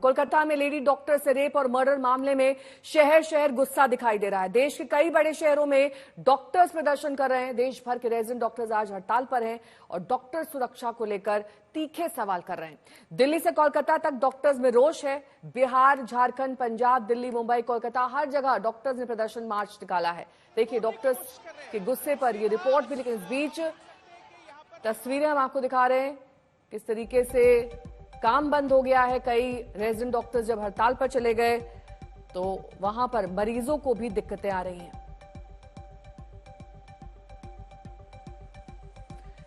कोलकाता में lady doctor से rape और मर्डर मामले में शहर शहर गुस्सा दिखाई दे रहा है। देश के कई बड़े शहरों में डॉक्टर्स प्रदर्शन कर रहे हैं। देश भर के रेजिडेंट डॉक्टर्स आज हड़ताल पर हैं और डॉक्टर सुरक्षा को लेकर तीखे सवाल कर रहे हैं। दिल्ली से कोलकाता तक डॉक्टर्स में रोष है। बिहार, झारखंड, पंजाब, दिल्ली, मुंबई, कोलकाता, हर जगह डॉक्टर्स ने प्रदर्शन मार्च निकाला है। देखिए डॉक्टर्स के गुस्से पर यह रिपोर्ट भी, लेकिन इस बीच तस्वीरें हम आपको दिखा रहे हैं किस तरीके से काम बंद हो गया है। कई रेजिडेंट डॉक्टर्स जब हड़ताल पर चले गए तो वहां पर मरीजों को भी दिक्कतें आ रही हैं।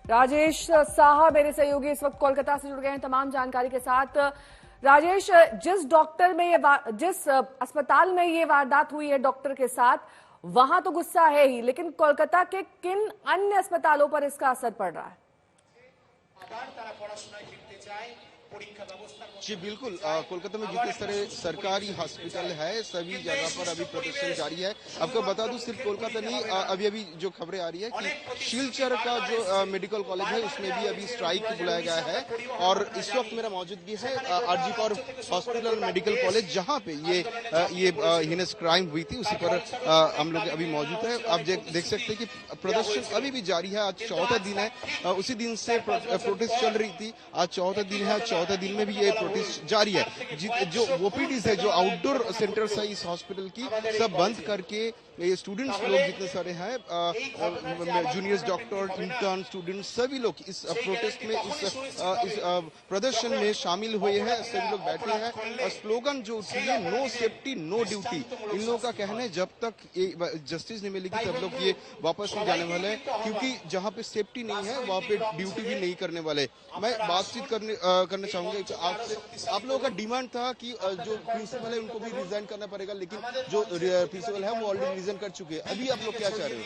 राजेश साहा मेरे सहयोगी इस वक्त कोलकाता से जुड़ गए हैं तमाम जानकारी के साथ। राजेश, जिस अस्पताल में ये वारदात हुई है डॉक्टर के साथ, वहां तो गुस्सा है ही, लेकिन कोलकाता के किन अन्य अस्पतालों पर इसका असर पड़ रहा है? जी बिल्कुल, कोलकाता में जितने सारे सरकारी हॉस्पिटल है सभी जगह पर अभी प्रदर्शन जारी है। आपको बता दूं सिर्फ कोलकाता नहीं, अभी जो खबरें आ रही है कि शिलचर का जो मेडिकल कॉलेज है उसमें भी अभी स्ट्राइक बुलाया गया है। और इस वक्त मेरा मौजूदगी है RG Kar hospital medical college, जहां पे ये हिनेस क्राइम हुई थी, उसी पर हम लोग अभी मौजूद है। आप देख सकते हैं कि प्रदर्शन अभी भी जारी है। आज चौथा दिन है, उसी दिन से प्रोटेस्ट चल रही थी। आज चौथा दिन है, चौथे दिन में भी ये प्रोटेस्ट जारी है। जो ओपीडीज है, जो आउटडोर सेंटर्स है इस हॉस्पिटल की, सब बंद करके ये स्टूडेंट्स लोग जितने सारे हैं, जूनियर्स डॉक्टर, इंटर्न, स्टूडेंट्स, सभी लोग इस प्रोटेस्ट में, इस प्रदर्शन में शामिल हुए हैं। सभी लोग बैठे हैं और स्लोगन जो उठी है, नो सेफ्टी नो ड्यूटी। इन लोगों का कहना है जब तक जस्टिस नहीं मिलेगी तब लोग ये वापस नहीं जाने वाले हैं, क्योंकि जहां पे सेफ्टी नहीं है वहां पे ड्यूटी भी नहीं करने वाले। मैं बातचीत करना चाहूंगा आपसे। आप लोगों का डिमांड था कि जो प्रिंसिपल है उनको भी रिजाइन करना पड़ेगा, लेकिन जो प्रिंसिपल है वो ऑलरेडी रिजाइन कर चुके हैं। अभी आप लोग क्या चाह रहे हो?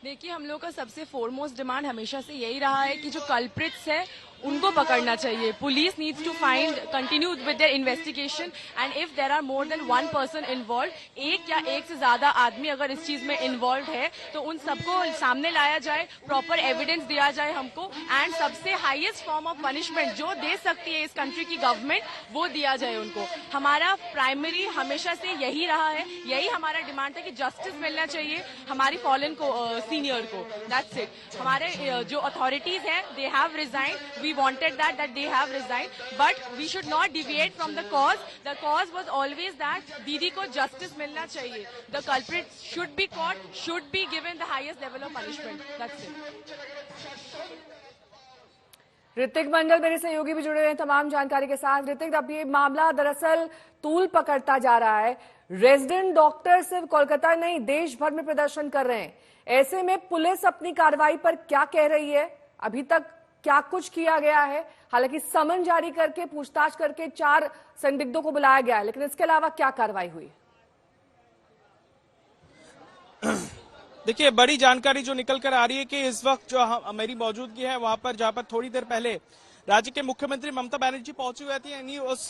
देखिए, हम लोग का सबसे फोरमोस्ट डिमांड हमेशा से यही रहा है कि जो कल्प्रिट्स है उनको पकड़ना चाहिए। Police needs to continue with their investigation and if there are more than one person involved, एक या एक से ज्यादा आदमी अगर इस चीज में इन्वॉल्व है तो उन सबको सामने लाया जाए, प्रॉपर एविडेंस दिया जाए हमको, एंड सबसे हाईएस्ट फॉर्म ऑफ पनिशमेंट जो दे सकती है इस कंट्री की गवर्नमेंट, वो दिया जाए उनको। हमारा प्राइमरी हमेशा से यही रहा है, यही हमारा डिमांड था कि जस्टिस मिलना चाहिए हमारी फॉलन को, सीनियर को। That's it. हमारे जो अथॉरिटीज हैं they have resigned, we wanted that they have resigned, but we should not deviate from the cause. The cause was always that दीदी को justice मिलना चाहिए. The culprits should be caught, should be given the highest level of punishment. That's it. Hrithik मंडल मेरे सहयोगी भी जुड़े हुए हैं तमाम जानकारी के साथ। ऋतिक, अब ये मामला दरअसल तूल पकड़ता जा रहा है। रेजिडेंट डॉक्टर सिर्फ कोलकाता नहीं देश भर में प्रदर्शन कर रहे हैं। ऐसे में पुलिस अपनी कार्रवाई पर क्या कह रही है? अभी तक क्या कुछ किया गया है? हालांकि समन जारी करके पूछताछ करके 4 संदिग्धों को बुलाया गया है, लेकिन इसके अलावा क्या कार्रवाई हुई? देखिए, बड़ी जानकारी जो निकल कर आ रही है कि इस वक्त जो मेरी मौजूदगी है वहां पर, जहां पर थोड़ी देर पहले राज्य के मुख्यमंत्री ममता बनर्जी पहुंची हुई थी, यानी उस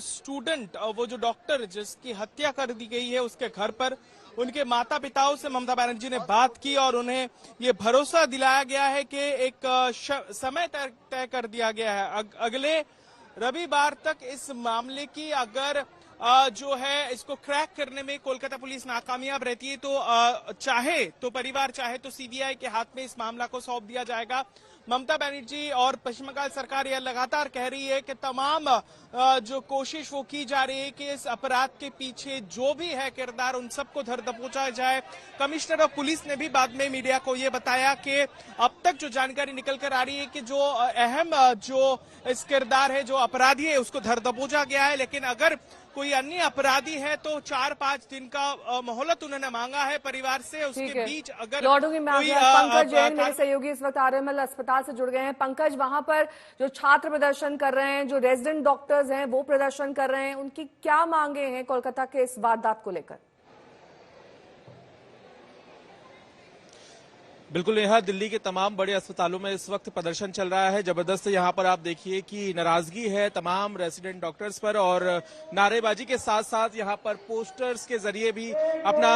स्टूडेंट, वो जो डॉक्टर जिसकी हत्या कर दी गई है, उसके घर पर उनके माता पिताओं से ममता बनर्जी ने बात की और उन्हें ये भरोसा दिलाया गया है कि एक समय तय कर दिया गया है। अगले रविवार तक इस मामले की अगर जो है इसको क्रैक करने में कोलकाता पुलिस नाकामयाब रहती है तो चाहे तो परिवार चाहे तो सीबीआई के हाथ में इस मामला को सौंप दिया जाएगा। ममता बनर्जी और पश्चिम बंगाल सरकार यह लगातार कह रही है कि तमाम जो कोशिश वो की जा रही है कि इस अपराध के पीछे जो भी है किरदार उन सबको धर दबोचा जाए। कमिश्नर ऑफ पुलिस ने भी बाद में मीडिया को ये बताया कि अब तक जो जानकारी निकल कर आ रही है कि जो अहम जो इस किरदार है, जो अपराधी है, उसको धर दबोचा गया है, लेकिन अगर कोई अन्य अपराधी है तो 4-5 दिन का मोहलत उन्होंने मांगा है परिवार से। उसके बीच अगर लौटूंगी मैं पंकज जैन मेरे सहयोगी इस वक्त आरएमएल अस्पताल से जुड़ गए हैं। पंकज, वहां पर जो छात्र प्रदर्शन कर रहे हैं, जो रेजिडेंट डॉक्टर्स हैं वो प्रदर्शन कर रहे हैं, उनकी क्या मांगे हैं कोलकाता के इस वारदात को लेकर? बिल्कुल, यहाँ दिल्ली के तमाम बड़े अस्पतालों में इस वक्त प्रदर्शन चल रहा है। जबरदस्त यहाँ पर आप देखिए कि नाराजगी है तमाम रेजिडेंट डॉक्टर्स पर, और नारेबाजी के साथ साथ यहाँ पर पोस्टर्स के जरिए भी अपना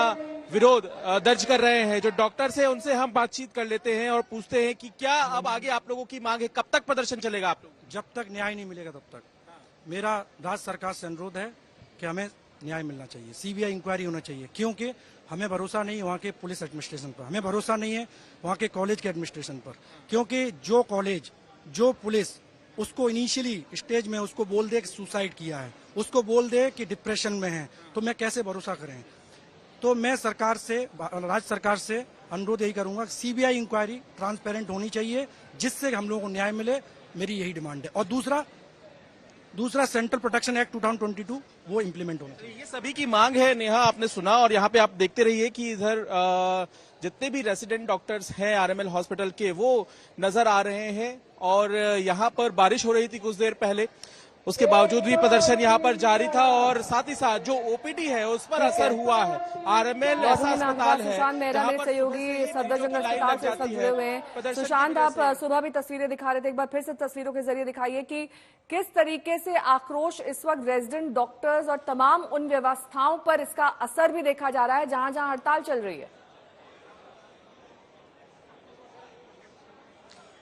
विरोध दर्ज कर रहे हैं। जो डॉक्टर्स हैं उनसे हम बातचीत कर लेते हैं और पूछते हैं कि क्या अब आगे आप लोगों की मांग है, कब तक प्रदर्शन चलेगा आप लोग? जब तक न्याय नहीं मिलेगा तब तक। मेरा राज्य सरकार से अनुरोध है कि हमें न्याय मिलना चाहिए, सीबीआई इंक्वायरी होना चाहिए, क्योंकि हमें भरोसा नहीं वहाँ के पुलिस एडमिनिस्ट्रेशन पर, हमें भरोसा नहीं है वहाँ के कॉलेज के एडमिनिस्ट्रेशन पर, क्योंकि जो कॉलेज जो पुलिस उसको इनिशियली स्टेज में उसको बोल दे कि सुसाइड किया है, उसको बोल दे कि डिप्रेशन में है, तो मैं कैसे भरोसा करें। तो मैं सरकार से, राज्य सरकार से अनुरोध यही करूंगा कि सीबीआई इंक्वायरी ट्रांसपेरेंट होनी चाहिए, जिससे हम लोगों को न्याय मिले। मेरी यही डिमांड है। और दूसरा सेंट्रल प्रोटेक्शन एक्ट 2022 वो इम्प्लीमेंट होना चाहिए। ये सभी की मांग है। नेहा, आपने सुना, और यहाँ पे आप देखते रहिए कि इधर जितने भी रेसिडेंट डॉक्टर्स हैं आरएमएल हॉस्पिटल के, वो नजर आ रहे हैं। और यहाँ पर बारिश हो रही थी कुछ देर पहले, उसके बावजूद भी प्रदर्शन यहाँ पर जारी था। और साथ ही साथ जो ओपीडी है उस पर असर हुआ है। आरएमएल ऐसा अस्पताल है सुशांत मेहरा मेरे सहयोगी सफदरजंग अस्पताल से इस वक्त जुड़े हुए हैं। सुशांत, आप सुबह भी तस्वीरें दिखा रहे थे, एक बार फिर से तस्वीरों के जरिए दिखाइए कि किस तरीके से आक्रोश इस वक्त रेजिडेंट डॉक्टर्स और तमाम उन व्यवस्थाओं पर इसका असर भी देखा जा रहा है जहां जहां हड़ताल चल रही है।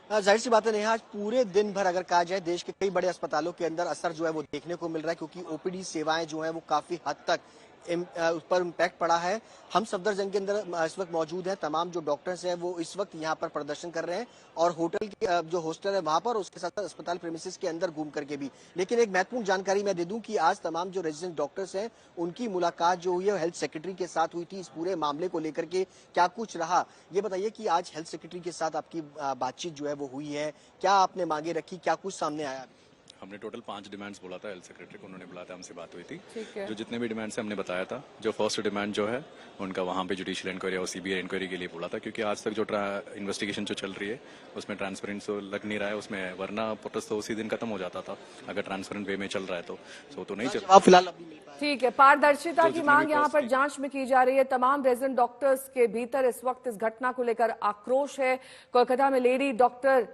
जाहिर सी बात है नेहा, आज पूरे दिन भर अगर कहा जाए देश के कई बड़े अस्पतालों के अंदर असर जो है वो देखने को मिल रहा है, क्योंकि ओपीडी सेवाएं जो हैं वो काफी हद तक उस पर इम्पैक्ट पड़ा है। हम सफदरजंग के अंदर इस वक्त मौजूद हैं। तमाम जो डॉक्टर्स हैं वो इस वक्त यहाँ पर प्रदर्शन कर रहे हैं, और होटल के जो हॉस्टल है वहां पर, उसके साथ अस्पताल प्रेमिसेस के अंदर घूम करके भी। लेकिन एक महत्वपूर्ण जानकारी मैं दे दूं कि आज तमाम जो रेजिडेंट डॉक्टर्स हैं उनकी मुलाकात जो हुई है हेल्थ सेक्रेटरी के साथ हुई थी। इस पूरे मामले को लेकर के क्या कुछ रहा, ये बताइए कि आज हेल्थ सेक्रेटरी के साथ आपकी बातचीत जो है वो हुई है, क्या आपने मांगे रखी, क्या कुछ सामने आया? हमने टोटल 5 डिमांड्स बोला था हेल्थ सेक्रेटरी को, उन्होंने बुलाया था, हमसे बात हुई थी। जो जितने भी डिमांड्स हैं हमने बताया था। जो फर्स्ट डिमांड जो है उनका वहाँ पे जुडिशियल इंक्वायरी और सीबीआई इंक्वायरी के लिए बोला था, क्योंकि आज तक जो इन्वेस्टिगेशन जो चल रही है उसमें ट्रांसपेरेंट तो लग नहीं रहा है उसमें, वरना प्रोटेस्ट तो उसी दिन खत्म हो जाता था अगर ट्रांसपेरेंट वे में चल रहा है तो नहीं चल रहा। फिलहाल ठीक है, पारदर्शिता की मांग यहाँ पर जांच में की जा रही है। तमाम रेजिडेंट डॉक्टर्स के भीतर इस वक्त इस घटना को लेकर आक्रोश है। कोलकाता में लेडी डॉक्टर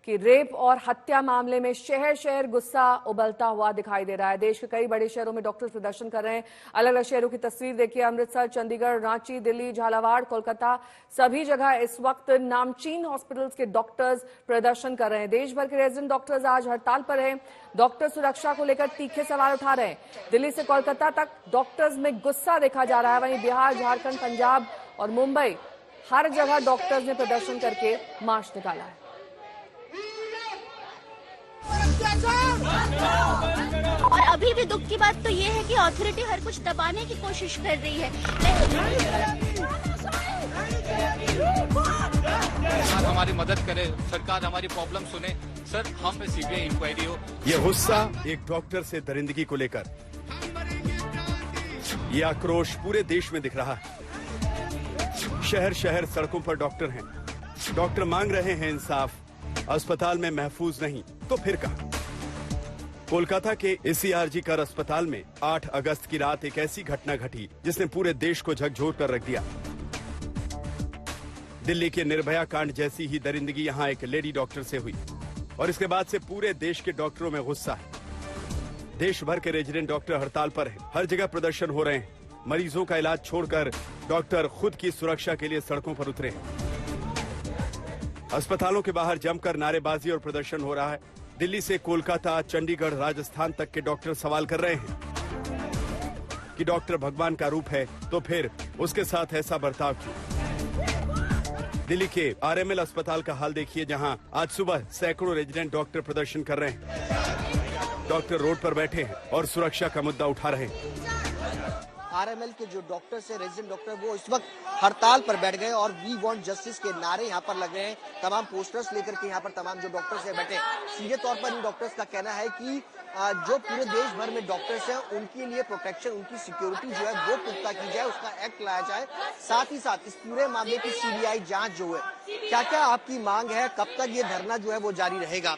कि रेप और हत्या मामले में शहर शहर गुस्सा उबलता हुआ दिखाई दे रहा है। देश के कई बड़े शहरों में डॉक्टर्स प्रदर्शन कर रहे हैं। अलग अलग शहरों की तस्वीर देखिए, अमृतसर, चंडीगढ़, रांची, दिल्ली, झालावाड़, कोलकाता, सभी जगह इस वक्त नामचीन हॉस्पिटल्स के डॉक्टर्स प्रदर्शन कर रहे हैं। देश भर के रेजिडेंट डॉक्टर्स आज हड़ताल पर हैं। डॉक्टर सुरक्षा को लेकर तीखे सवाल उठा रहे हैं। दिल्ली से कोलकाता तक डॉक्टर्स में गुस्सा देखा जा रहा है। वहीं बिहार, झारखंड, पंजाब और मुंबई, हर जगह डॉक्टर्स ने प्रदर्शन करके मार्च निकाला है। और अभी भी दुख की बात तो ये है कि अथॉरिटी हर कुछ दबाने की कोशिश कर रही है। सरकार हमारी मदद करे, सरकार हमारी प्रॉब्लम सुने। सर, हम पे सीबीआई इंक्वायरी हो। ये गुस्सा एक डॉक्टर से दरिंदगी को लेकर, ये आक्रोश पूरे देश में दिख रहा है। शहर शहर सड़कों पर डॉक्टर हैं। डॉक्टर मांग रहे हैं इंसाफ। अस्पताल में महफूज नहीं तो फिर कहां? कोलकाता के एसीआरजी कर अस्पताल में 8 अगस्त की रात एक ऐसी घटना घटी जिसने पूरे देश को झकझोर कर रख दिया। दिल्ली के निर्भया कांड जैसी ही दरिंदगी यहां एक लेडी डॉक्टर से हुई, और इसके बाद से पूरे देश के डॉक्टरों में गुस्सा है। देश भर के रेजिडेंट डॉक्टर हड़ताल पर हैं। हर जगह प्रदर्शन हो रहे हैं। मरीजों का इलाज छोड़कर डॉक्टर खुद की सुरक्षा के लिए सड़कों पर उतरे हैं। अस्पतालों के बाहर जमकर नारेबाजी और प्रदर्शन हो रहा है। दिल्ली से कोलकाता, चंडीगढ़, राजस्थान तक के डॉक्टर सवाल कर रहे हैं कि डॉक्टर भगवान का रूप है तो फिर उसके साथ ऐसा बर्ताव क्यों? दिल्ली के आरएमएल अस्पताल का हाल देखिए, जहां आज सुबह सैकड़ों रेजिडेंट डॉक्टर प्रदर्शन कर रहे हैं। डॉक्टर रोड पर बैठे हैं और सुरक्षा का मुद्दा उठा रहे हैं। आरएमएल के जो डॉक्टर्स है, रेजिडेंट डॉक्टर, वो इस वक्त हड़ताल पर बैठ गए और वी वांट जस्टिस के नारे यहाँ पर लग रहे हैं। तमाम पोस्टर्स लेकर के यहाँ पर तमाम जो डॉक्टर्स है बैठे। सीधे तौर पर इन डॉक्टर्स का कहना है कि जो पूरे देश भर में डॉक्टर्स हैं उनके लिए प्रोटेक्शन, उनकी सिक्योरिटी जो है वो पुख्ता की जाए, उसका एक्ट लाया जाए। साथ ही साथ इस पूरे मामले की सीबीआई जांच जो है, क्या क्या आपकी मांग है, कब तक ये धरना जो है वो जारी रहेगा?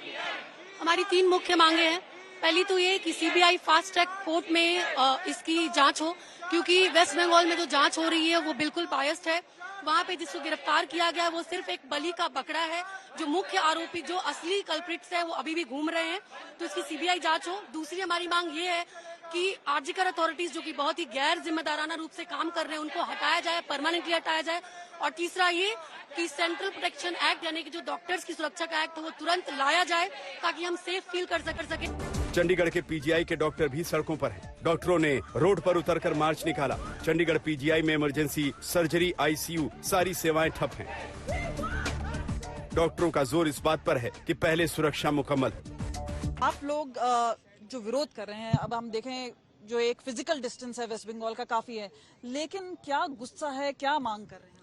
हमारी 3 मुख्य मांगे हैं। पहली तो ये कि सीबीआई फास्ट ट्रैक कोर्ट में इसकी जांच हो, क्योंकि वेस्ट बंगाल में जो जांच हो रही है वो बिल्कुल बायस्ड है। वहाँ पे जिसको गिरफ्तार किया गया वो सिर्फ एक बलि का बकरा है। जो मुख्य आरोपी, जो असली कल्प्रिट्स है, वो अभी भी घूम रहे हैं, तो इसकी सीबीआई जांच हो। दूसरी हमारी मांग ये है कि आरजीकर अथॉरिटीज जो कि बहुत ही गैर जिम्मेदाराना रूप से काम कर रहे हैं उनको हटाया जाए, परमानेंटली हटाया जाए। और तीसरा ये कि सेंट्रल प्रोटेक्शन एक्ट यानी कि जो डॉक्टर्स की सुरक्षा का एक्ट है वो तुरंत लाया जाए ताकि हम सेफ फील कर सके। चंडीगढ़ के पीजीआई के डॉक्टर भी सड़कों पर हैं। डॉक्टरों ने रोड पर उतरकर मार्च निकाला। चंडीगढ़ पीजीआई में इमरजेंसी, सर्जरी, आईसीयू सारी सेवाएं ठप हैं। डॉक्टरों का जोर इस बात पर है कि पहले सुरक्षा मुकम्मल। आप लोग जो विरोध कर रहे हैं, अब हम देखें जो एक फिजिकल डिस्टेंस है वेस्ट बंगाल का काफी है, लेकिन क्या गुस्सा है, क्या मांग कर रहे हैं?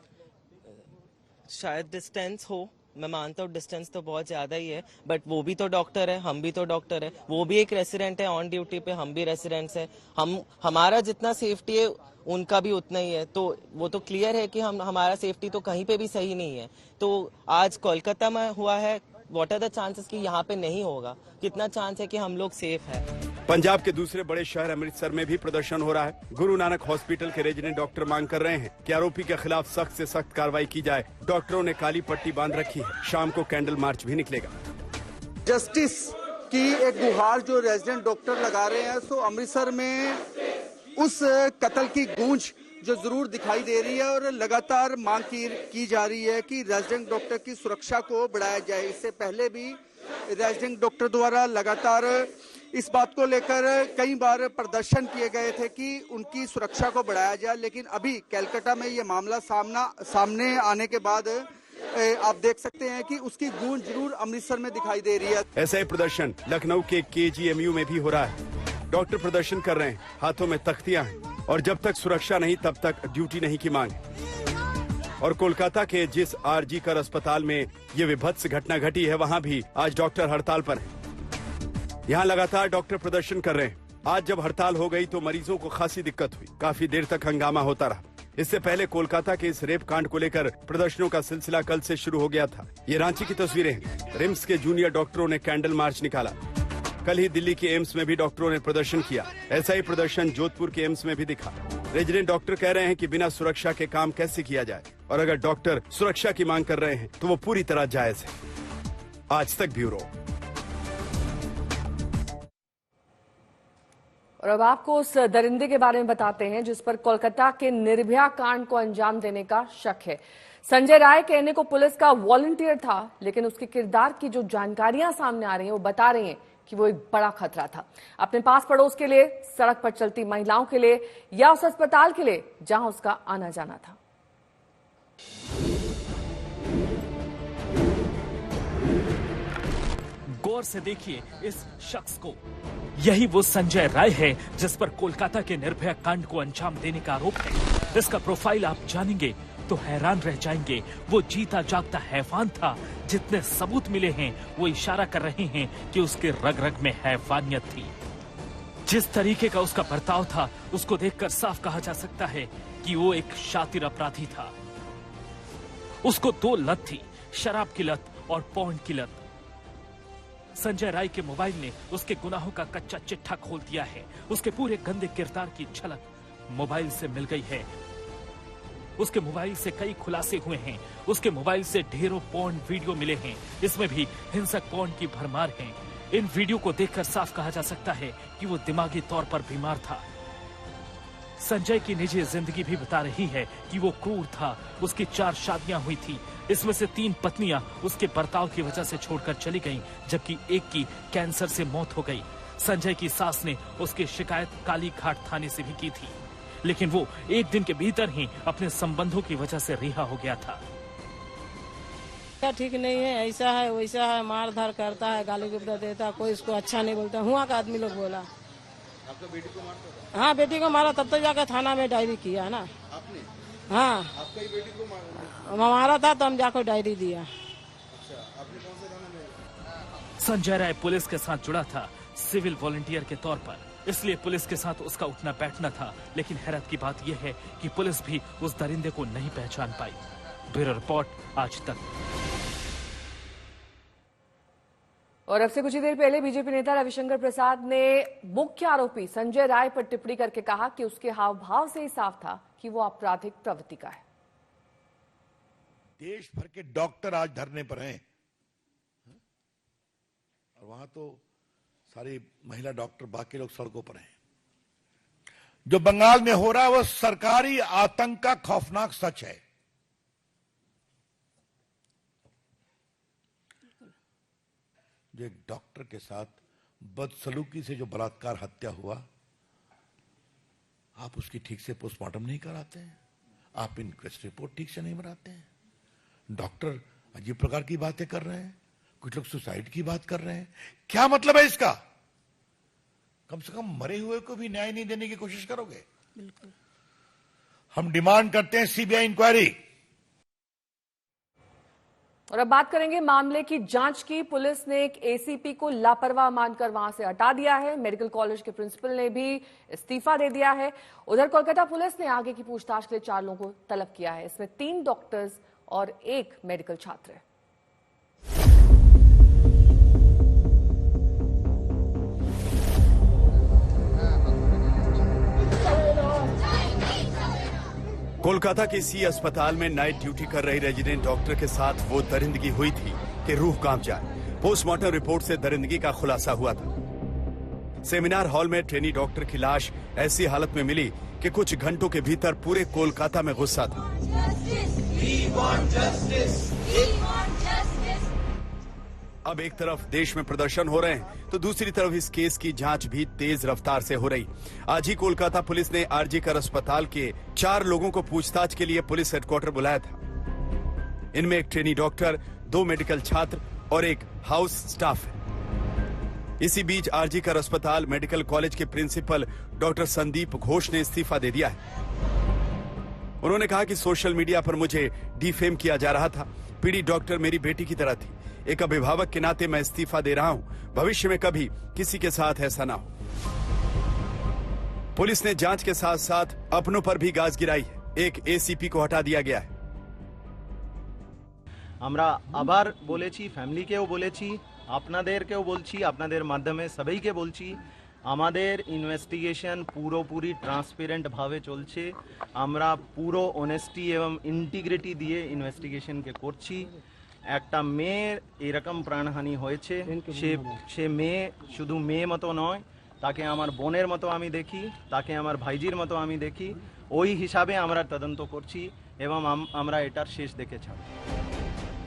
शायद डिस्टेंस हो, मैं मानता हूँ डिस्टेंस तो बहुत ज्यादा ही है, बट वो भी तो डॉक्टर है, हम भी तो डॉक्टर है, वो भी एक रेसिडेंट है ऑन ड्यूटी पे, हम भी रेसिडेंट्स है। हमारा जितना सेफ्टी है उनका भी उतना ही है, तो वो तो क्लियर है कि हमारा सेफ्टी तो कहीं पे भी सही नहीं है। तो आज कोलकाता में हुआ है, व्हाट आर द चांसेस कि यहाँ पे नहीं होगा? कितना चांस है कि हम लोग सेफ है? पंजाब के दूसरे बड़े शहर अमृतसर में भी प्रदर्शन हो रहा है। गुरु नानक हॉस्पिटल के रेजिडेंट डॉक्टर मांग कर रहे हैं कि आरोपी के खिलाफ सख्त से सख्त कार्रवाई की जाए। डॉक्टरों ने काली पट्टी बांध रखी है। शाम को कैंडल मार्च भी निकलेगा। जस्टिस की एक गुहार जो रेजिडेंट डॉक्टर लगा रहे हैं, सो अमृतसर में उस कत्ल की गूंज जो जरूर दिखाई दे रही है और लगातार मांग की जा रही है कि रेजिडेंट डॉक्टर की सुरक्षा को बढ़ाया जाए। इससे पहले भी रेजिडेंट डॉक्टर द्वारा लगातार इस बात को लेकर कई बार प्रदर्शन किए गए थे कि उनकी सुरक्षा को बढ़ाया जाए, लेकिन अभी कलकत्ता में ये मामला सामने आने के बाद आप देख सकते हैं कि उसकी गूंज जरूर अमृतसर में दिखाई दे रही है। ऐसा ही प्रदर्शन लखनऊ के KGMU में भी हो रहा है। डॉक्टर प्रदर्शन कर रहे हैं, हाथों में तख्तियां हैं और जब तक सुरक्षा नहीं तब तक ड्यूटी नहीं की मांग। और कोलकाता के जिस RG कर अस्पताल में ये विभत्स घटना घटी है, वहाँ भी आज डॉक्टर हड़ताल पर हैं। यहाँ लगातार डॉक्टर प्रदर्शन कर रहे हैं। आज जब हड़ताल हो गई तो मरीजों को खासी दिक्कत हुई, काफी देर तक हंगामा होता रहा। इससे पहले कोलकाता के इस रेप कांड को लेकर प्रदर्शनों का सिलसिला कल से शुरू हो गया था। ये रांची की तस्वीरें हैं। रिम्स के जूनियर डॉक्टरों ने कैंडल मार्च निकाला। कल ही दिल्ली के एम्स में भी डॉक्टरों ने प्रदर्शन किया। ऐसा ही प्रदर्शन जोधपुर के एम्स में भी दिखा। रेजिडेंट डॉक्टर कह रहे हैं कि बिना सुरक्षा के काम कैसे किया जाए, और अगर डॉक्टर सुरक्षा की मांग कर रहे हैं तो वो पूरी तरह जायज है। आज तक ब्यूरो। और अब आपको उस दरिंदे के बारे में बताते हैं जिस पर कोलकाता के निर्भया कांड को अंजाम देने का शक है। संजय राय कहने को पुलिस का वॉलंटियर था, लेकिन उसके किरदार की जो जानकारियां सामने आ रही हैं वो बता रही हैं कि वो एक बड़ा खतरा था अपने पास पड़ोस के लिए, सड़क पर चलती महिलाओं के लिए या उस अस्पताल के लिए जहां उसका आना जाना था। गौर से देखिए इस शख्स को। यही वो संजय राय है जिस पर कोलकाता के निर्भया कांड को अंजाम देने का आरोप है। इसका प्रोफाइल आप जानेंगे तो हैरान रह जाएंगे। वो जीता जागता हैवान था। जितने सबूत मिले हैं वो इशारा कर रहे हैं कि उसके रग रग में हैवानियत थी। जिस तरीके का उसका बर्ताव था उसको देखकर साफ कहा जा सकता है कि वो एक शातिर अपराधी था। उसको दो लत थी, शराब की लत और पॉर्न की लत। संजय राय के मोबाइल ने उसके गुनाहों का कच्चा चिट्ठा खोल दिया है। उसके पूरे गंदे किरदार की झलक मोबाइल से मिल गई है। उसके मोबाइल से कई खुलासे हुए हैं। उसके मोबाइल से ढेरों पॉर्न वीडियो मिले हैं। इसमें भी हिंसक पॉर्न की भरमार है। इन वीडियो को देखकर साफ कहा जा सकता है कि वो दिमागी तौर पर बीमार था। संजय की निजी जिंदगी भी बता रही है कि वो क्रूर था। उसकी 4 शादियां हुई थी। इसमें से 3 पत्नियां उसके बर्ताव की वजह से छोड़कर चली गईं, जबकि एक की कैंसर से मौत हो गई। संजय की सास ने उसकी शिकायत काली घाट थाने से भी की थी, लेकिन वो एक दिन के भीतर ही अपने संबंधों की वजह से रिहा हो गया था। ठीक नहीं है, ऐसा है वैसा है, मार धार करता है, गाली गुप्ता देता, कोई इसको अच्छा नहीं बोलता। हुआ का आदमी लोग बोला। आपका बेटी को मारता था? हाँ, बेटी को मारा, तब तो जाकर थाना में डायरी किया ना। आपने? हाँ, आपका ही बेटी को मारा था तो हम जाकर डायरी दिया। अच्छा, आपने कौन से थाने में? संजय राय पुलिस के साथ जुड़ा था सिविल वॉलंटियर के तौर पर, इसलिए पुलिस के साथ उसका उठना बैठना था। लेकिन हैरत की बात यह है कि पुलिस भी उस दरिंदे को नहीं पहचान पाई। ब्यूरो रिपोर्ट, आज तक। और अब से कुछ ही देर पहले बीजेपी नेता रविशंकर प्रसाद ने मुख्य आरोपी संजय राय पर टिप्पणी करके कहा कि उसके हाव भाव से ही साफ था कि वो आपराधिक प्रवृत्ति का है। देश भर के डॉक्टर आज धरने पर हैं और वहां तो सारी महिला डॉक्टर, बाकी लोग सड़कों पर हैं। जो बंगाल में हो रहा है वो सरकारी आतंक का खौफनाक सच है। जो एक डॉक्टर के साथ बदसलूकी से जो बलात्कार हत्या हुआ, आप उसकी ठीक से पोस्टमार्टम नहीं कराते हैं, आप इनक्वेस्ट रिपोर्ट ठीक से नहीं बनाते हैं। डॉक्टर अजीब प्रकार की बातें कर रहे हैं, कुछ लोग सुसाइड की बात कर रहे हैं। क्या मतलब है इसका? कम से कम मरे हुए को भी न्याय नहीं देने की कोशिश करोगे? बिल्कुल। हम डिमांड करते हैं सीबीआई इंक्वायरी। और अब बात करेंगे मामले की जांच की। पुलिस ने एक एसीपी को लापरवाह मानकर वहां से हटा दिया है। मेडिकल कॉलेज के प्रिंसिपल ने भी इस्तीफा दे दिया है। उधर कोलकाता पुलिस ने आगे की पूछताछ के लिए 4 लोगों को तलब किया है। इसमें 3 डॉक्टर्स और 1 मेडिकल छात्र है। कोलकाता के सी अस्पताल में नाइट ड्यूटी कर रही रेजिडेंट डॉक्टर के साथ वो दरिंदगी हुई थी कि रूह कांप जाए। पोस्टमार्टम रिपोर्ट से दरिंदगी का खुलासा हुआ था। सेमिनार हॉल में ट्रेनी डॉक्टर की लाश ऐसी हालत में मिली कि कुछ घंटों के भीतर पूरे कोलकाता में गुस्सा था। अब एक तरफ देश में प्रदर्शन हो रहे हैं तो दूसरी तरफ इस केस की जांच भी तेज रफ्तार से हो रही। आज ही कोलकाता पुलिस ने आरजी कर अस्पताल के 4 लोगों को पूछताछ के लिए पुलिस हेडक्वार्टर बुलाया था। इनमें एक ट्रेनी डॉक्टर, 2 मेडिकल छात्र और 1 हाउस स्टाफ है। इसी बीच आरजी कर अस्पताल मेडिकल कॉलेज के प्रिंसिपल डॉक्टर संदीप घोष ने इस्तीफा दे दिया है। उन्होंने कहा कि सोशल मीडिया पर मुझे डिफेम किया जा रहा था। पीड़ी डॉक्टर मेरी बेटी की तरह थी। एक अभिभावक के नाते मैं इस्तीफा दे रहा हूं। भविष्य में कभी किसी के साथ ऐसा ना हो। पुलिस ने जांच के साथ साथ अपनों पर भी गाज गिराई है। एक एसीपी को हटा दिया गया है। আমরা আবার বলেছি, ফ্যামিলিকেও বলেছি, আপনাদেরকেও বলছি, আপনাদের মাধ্যমে সবাইকে বলছি, আমাদের ইনভেস্টিগেশন পুরোপুরি ট্রান্সপারেন্ট ভাবে চলছে। আমরা পুরো অনেস্টি এবং ইন্টিগ্রিটি দিয়ে ইনভেস্টিগেশনকে করছি। একটা মেয়ের এরকম প্রাণহানি হয়েছে, সে মেয়ে শুধু মেয়ে মতো নয়, তাকে আমার বোনের মতো আমি দেখি, তাকে আমার ভাইজির মতো আমি দেখি। ওই হিসাবে আমরা তদন্ত করছি এবং আমরা এটার শেষ দেখে ছাড়ব।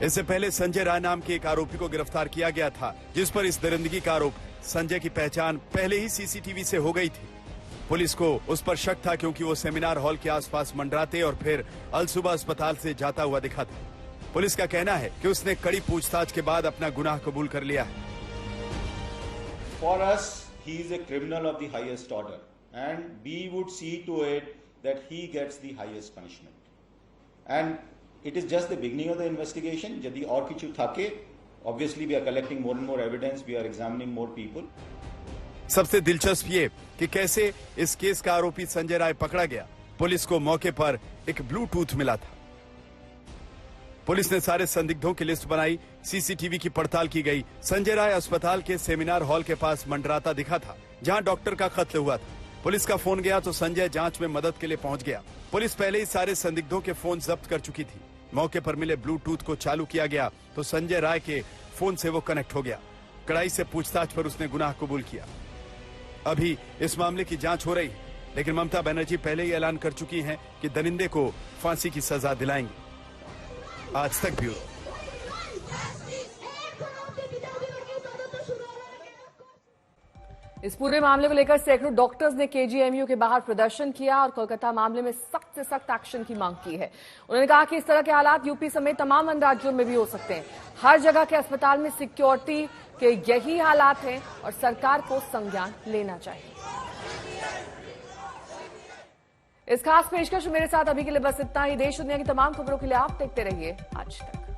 इससे पहले संजय राय नाम के एक आरोपी को गिरफ्तार किया गया था, जिस पर इस दरिंदगी का आरोप। संजय की पहचान पहले ही सीसीटीवी से हो गई थी। पुलिस को उस पर शक था क्योंकि वो सेमिनार हॉल के आसपास मंडराते और फिर अलसुबह अस्पताल से जाता हुआ दिखा था। पुलिस का कहना है कि उसने कड़ी पूछताछ के बाद अपना गुनाह कबूल कर लिया है। For us, he is a criminal of the highest order, and we would see to it that he gets the highest punishment. And it is just the beginning of the investigation. यदि और किछु थाके, obviously we are collecting more and more evidence, we are examining more people. सबसे दिलचस्प ये कि कैसे इस केस का आरोपी संजय राय पकड़ा गया। पुलिस को मौके पर एक ब्लूटूथ मिला था। पुलिस ने सारे संदिग्धों की लिस्ट बनाई, सीसीटीवी की पड़ताल की गई। संजय राय अस्पताल के सेमिनार हॉल के पास मंडराता दिखा था, जहां डॉक्टर का कत्ल हुआ था। पुलिस का फोन गया तो संजय जांच में मदद के लिए पहुंच गया। पुलिस पहले ही सारे संदिग्धों के फोन जब्त कर चुकी थी। मौके पर मिले ब्लूटूथ को चालू किया गया तो संजय राय के फोन से वो कनेक्ट हो गया। कड़ाई से पूछताछ पर उसने गुनाह कबूल किया। अभी इस मामले की जांच हो रही है, लेकिन ममता बनर्जी पहले ही ऐलान कर चुकी हैं कि दरिंदे को फांसी की सजा दिलाएंगे। आज तक ब्यूरो। इस पूरे मामले को लेकर सैकड़ों डॉक्टर्स ने केजीएमयू के बाहर प्रदर्शन किया और कोलकाता मामले में सख्त से सख्त एक्शन की मांग की है। उन्होंने कहा कि इस तरह के हालात यूपी समेत तमाम अन्य राज्यों में भी हो सकते हैं। हर जगह के अस्पताल में सिक्योरिटी के यही हालात हैं और सरकार को संज्ञान लेना चाहिए। इस खास पेशकश मेरे साथ अभी के लिए बस इतना ही। देश दुनिया की तमाम खबरों के लिए आप देखते रहिए आज तक।